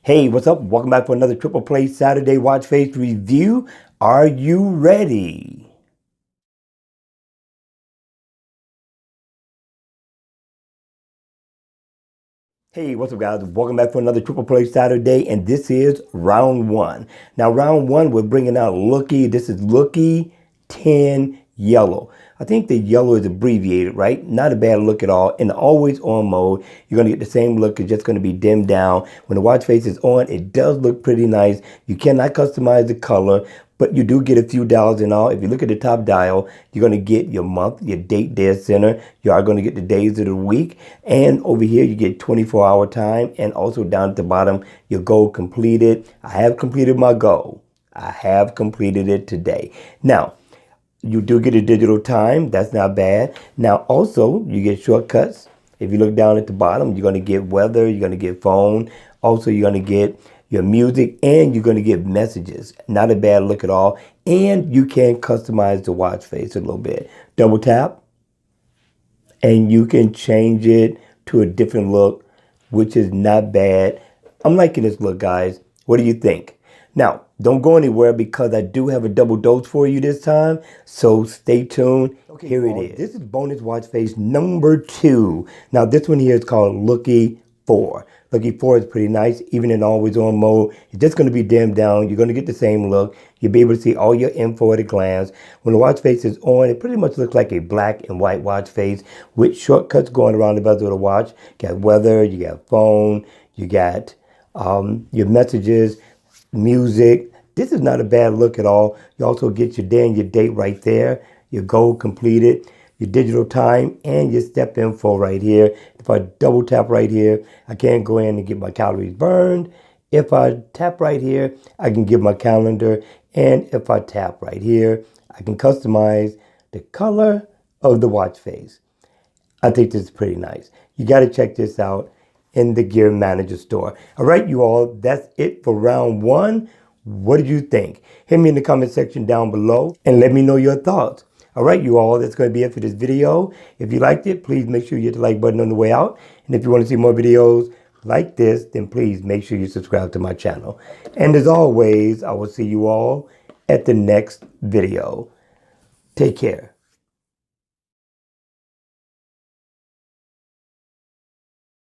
Hey, what's up? Welcome back for another Triple Play Saturday Watch Face review. Are you ready? Hey, what's up, guys? Welcome back for another Triple Play Saturday, and this is round one. Now, round one, we're bringing out Lookie. This is LLooke 10 Yellow. I think the yellow is abbreviated, right? Not a bad look at all. In the always on mode, you're going to get the same look. It's just going to be dimmed down. When the watch face is on, it does look pretty nice. You cannot customize the color, but you do get a few dials in all. If you look at the top dial, you're going to get your month, your date dead center. You are going to get the days of the week. And over here, you get 24-hour time. And also down at the bottom, your goal completed. I have completed my goal. I have completed it today. Now, you do get a digital time. That's not bad. Now, also, you get shortcuts. If you look down at the bottom, you're going to get weather. You're going to get phone. Also, you're going to get your music, and you're going to get messages. Not a bad look at all. And you can customize the watch face a little bit. Double tap, and you can change it to a different look, which is not bad. I'm liking this look, guys. What do you think? Now, don't go anywhere because I do have a double dose for you this time. So stay tuned. Okay, here it is. This is bonus watch face number 2. Now, this one here is called LLooke Four. LLooke Four is pretty nice, even in always on mode. It's just going to be dimmed down. You're going to get the same look. You'll be able to see all your info at a glance. When the watch face is on, it pretty much looks like a black and white watch face with shortcuts going around the bezel of the watch. You got weather, you got phone, you got your messages, music. This is not a bad look at all. You also get your day and your date right there, your goal completed, your digital time, and your step info right here. If I double tap right here, I can go in and get my calories burned. If I tap right here, I can get my calendar. And if I tap right here, I can customize the color of the watch face. I think this is pretty nice. You got to check this out in the Gear Manager store. All right, you all, that's it for round one. What did you think? Hit me in the comment section down below and let me know your thoughts. All right, you all, that's going to be it for this video. If you liked it, please make sure you hit the like button on the way out. And if you want to see more videos like this, then please make sure you subscribe to my channel. And as always, I will see you all at the next video. Take care.